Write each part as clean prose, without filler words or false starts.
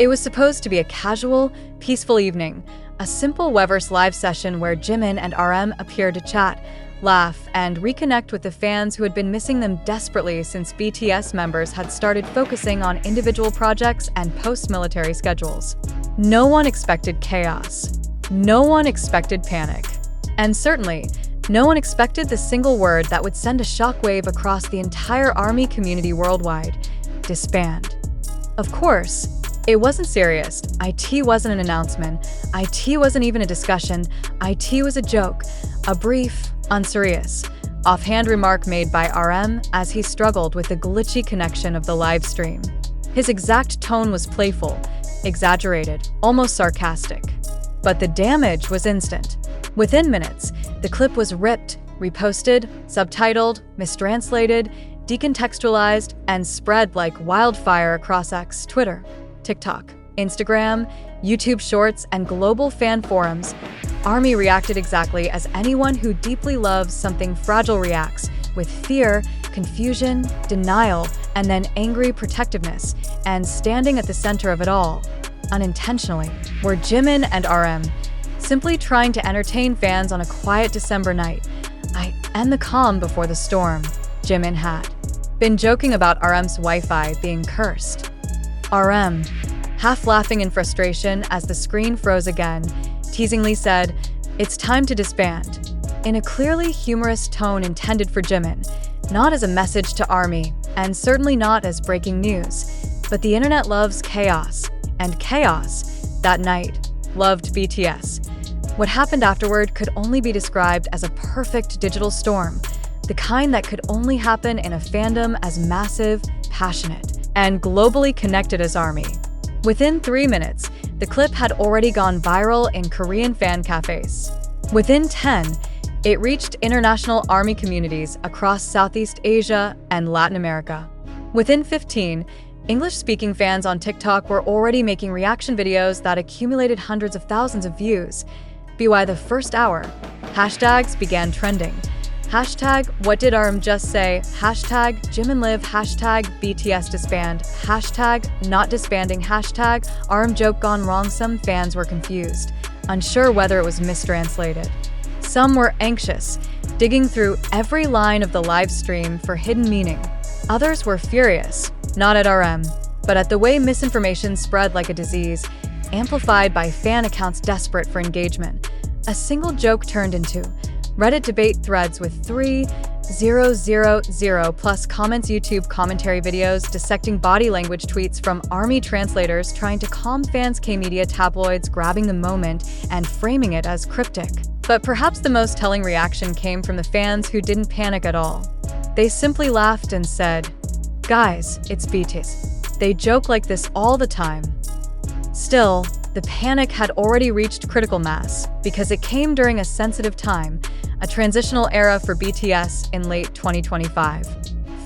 It was supposed to be a casual, peaceful evening, a simple Weverse live session where Jimin and RM appeared to chat, laugh, and reconnect with the fans who had been missing them desperately since BTS members had started focusing on individual projects and post-military schedules. No one expected chaos. No one expected panic. And certainly, no one expected the single word that would send a shockwave across the entire ARMY community worldwide: disband. Of course, it wasn't serious. IT wasn't an announcement. IT wasn't even a discussion. IT was a joke, a brief, unserious, offhand remark made by RM as he struggled with the glitchy connection of the live stream. His exact tone was playful, exaggerated, almost sarcastic. But the damage was instant. Within minutes, the clip was ripped, reposted, subtitled, mistranslated, decontextualized, and spread like wildfire across X, Twitter, TikTok, Instagram, YouTube Shorts, and global fan forums. ARMY reacted exactly as anyone who deeply loves something fragile reacts, with fear, confusion, denial, and then angry protectiveness, and standing at the center of it all, unintentionally, were Jimin and RM, simply trying to entertain fans on a quiet December night. And the calm before the storm. Jimin had been joking about RM's Wi-Fi being cursed. RM, half laughing in frustration as the screen froze again, teasingly said, "It's time to disband," in a clearly humorous tone intended for Jimin, not as a message to ARMY, and certainly not as breaking news. But the internet loves chaos, and chaos, that night, loved BTS. What happened afterward could only be described as a perfect digital storm, the kind that could only happen in a fandom as massive, passionate, and globally connected as ARMY. Within 3 minutes, the clip had already gone viral in Korean fan cafes. Within 10, it reached international ARMY communities across Southeast Asia and Latin America. Within 15, English-speaking fans on TikTok were already making reaction videos that accumulated hundreds of thousands of views. By the first hour, hashtags began trending. Hashtag what did RM just say? Hashtag Jimin live. Hashtag BTS disband. Hashtag not disbanding. Hashtag RM joke gone wrong. Some fans were confused, unsure whether it was mistranslated. Some were anxious, digging through every line of the live stream for hidden meaning. Others were furious, not at RM, but at the way misinformation spread like a disease, amplified by fan accounts desperate for engagement. A single joke turned into Reddit debate threads with 3,000+ comments, YouTube commentary videos dissecting body language tweets from ARMY translators trying to calm fans, K-media tabloids grabbing the moment and framing it as cryptic. But perhaps the most telling reaction came from the fans who didn't panic at all. They simply laughed and said, "Guys, it's BTS. They joke like this all the time." Still, the panic had already reached critical mass because it came during a sensitive time, a transitional era for BTS in late 2025.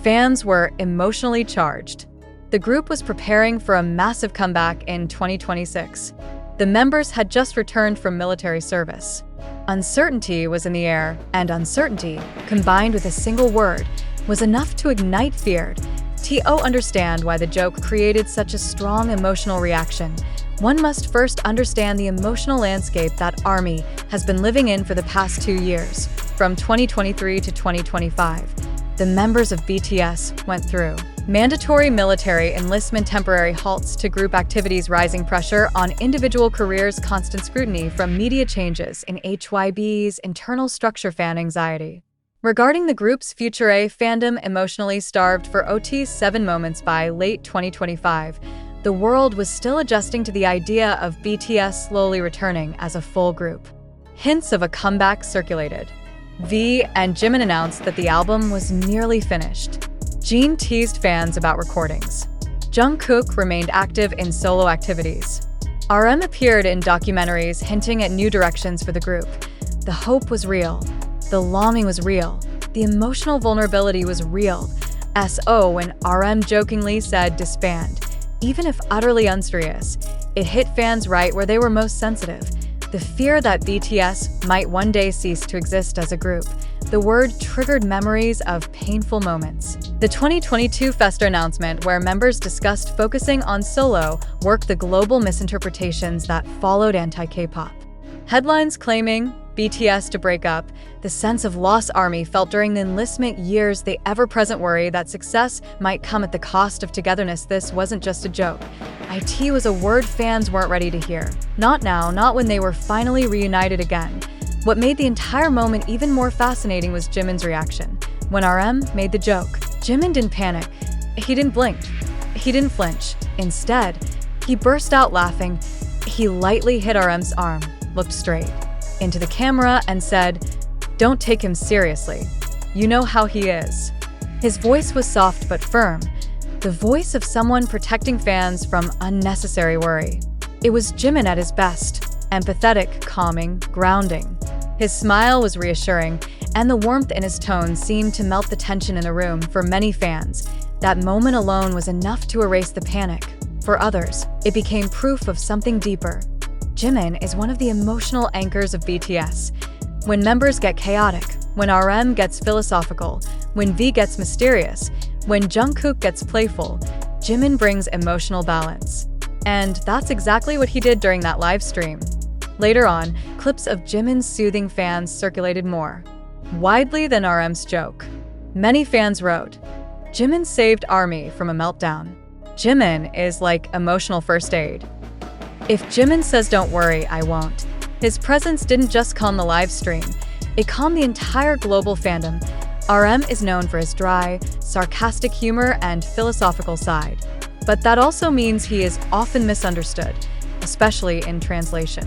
Fans were emotionally charged. The group was preparing for a massive comeback in 2026. The members had just returned from military service. Uncertainty was in the air, and uncertainty, combined with a single word, was enough to ignite fear. To understand why the joke created such a strong emotional reaction, one must first understand the emotional landscape that ARMY has been living in for the past 2 years. From 2023 to 2025, the members of BTS went through mandatory military enlistment, temporary halts to group activities, rising pressure on individual careers, constant scrutiny from media, changes in HYB's internal structure, fan anxiety. Regarding the group's future, a fandom emotionally starved for OT's 7 moments. By late 2025, the world was still adjusting to the idea of BTS slowly returning as a full group. Hints of a comeback circulated. V and Jimin announced that the album was nearly finished. Jin teased fans about recordings. Jungkook remained active in solo activities. RM appeared in documentaries hinting at new directions for the group. The hope was real. The longing was real. The emotional vulnerability was real. So when RM jokingly said disband, even if utterly unserious, it hit fans right where they were most sensitive. the fear that BTS might one day cease to exist as a group. The word triggered memories of painful moments. The 2022 Festa announcement, where members discussed focusing on solo work, the global misinterpretations that followed anti-K-pop. Headlines claiming BTS to break up, the sense of lost ARMY felt during the enlistment years, the ever-present worry that success might come at the cost of togetherness. This wasn't just a joke. IT was a word fans weren't ready to hear. Not now, not when they were finally reunited again. What made the entire moment even more fascinating was Jimin's reaction. When RM made the joke, Jimin didn't panic. He didn't blink. He didn't flinch. Instead, he burst out laughing. He lightly hit RM's arm, looked straight into the camera, and said, "Don't take him seriously. You know how he is." His voice was soft but firm, the voice of someone protecting fans from unnecessary worry. It was Jimin at his best, empathetic, calming, grounding. His smile was reassuring, and the warmth in his tone seemed to melt the tension in the room. For many fans, that moment alone was enough to erase the panic. For others, it became proof of something deeper. Jimin is one of the emotional anchors of BTS. When members get chaotic, when RM gets philosophical, when V gets mysterious, when Jungkook gets playful, Jimin brings emotional balance. And that's exactly what he did during that live stream. Later on, clips of Jimin's soothing fans circulated more widely than RM's joke. Many fans wrote, "Jimin saved ARMY from a meltdown. Jimin is like emotional first aid. If Jimin says don't worry, I won't." His presence didn't just calm the live stream, it calmed the entire global fandom. RM is known for his dry, sarcastic humor and philosophical side. But that also means he is often misunderstood, especially in translation.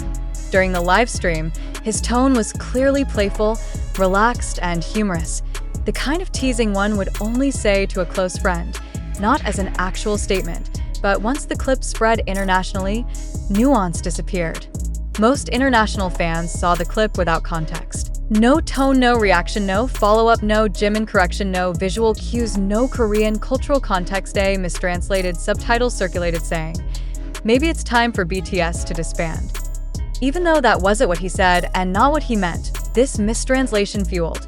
During the live stream, his tone was clearly playful, relaxed, and humorous, the kind of teasing one would only say to a close friend, not as an actual statement. But once the clip spread internationally, nuance disappeared. Most international fans saw the clip without context. No tone, no reaction, no follow-up, no Jimin correction, no visual cues, no Korean cultural context. A mistranslated subtitle circulated saying, "Maybe it's time for BTS to disband." Even though that wasn't what he said and not what he meant, this mistranslation fueled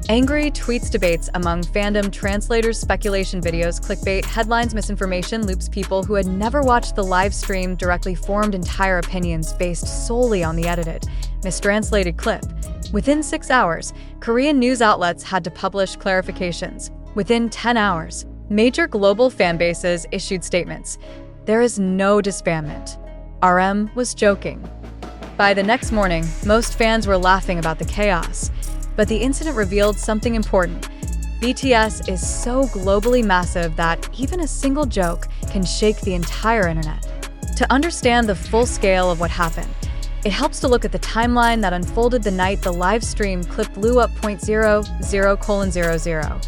angry tweets, debates among fandom, translators, speculation videos, clickbait, headlines, misinformation loops. People who had never watched the live stream directly formed entire opinions based solely on the edited, mistranslated clip. Within 6 hours, Korean news outlets had to publish clarifications. Within 10 hours, major global fan bases issued statements. There is no disbandment. RM was joking. By the next morning, most fans were laughing about the chaos. But the incident revealed something important. BTS is so globally massive that even a single joke can shake the entire internet. To understand the full scale of what happened, it helps to look at the timeline that unfolded the night the live stream clip blew up. 0:00:00.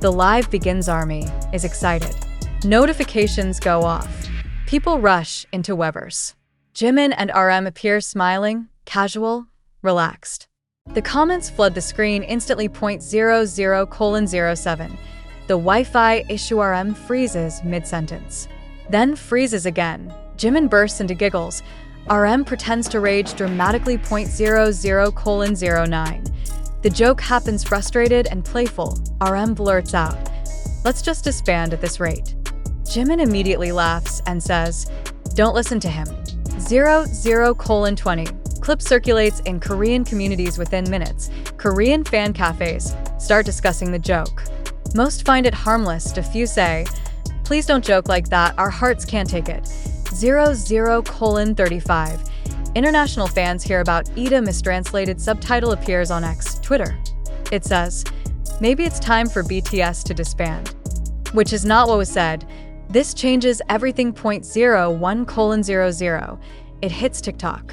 The live begins. ARMY is excited. Notifications go off. People rush into Weverse. Jimin and RM appear smiling, casual, relaxed. The comments flood the screen instantly. 0:00:07. The Wi-Fi issue. RM freezes mid-sentence. Then freezes again. Jimin bursts into giggles. RM pretends to rage dramatically. 0:00:09. The joke happens frustrated and playful. RM blurts out, "Let's just disband at this rate." Jimin immediately laughs and says, "Don't listen to him." 0:00:20. Clip circulates in Korean communities. Within minutes, Korean fan cafes start discussing the joke. Most find it harmless. A few say, "Please don't joke like that, our hearts can't take it." 0:00:35. International fans hear about Ida. Mistranslated subtitle appears on X, Twitter. It says, "Maybe it's time for BTS to disband." Which is not what was said. This changes everything. 0:01:00. It hits TikTok.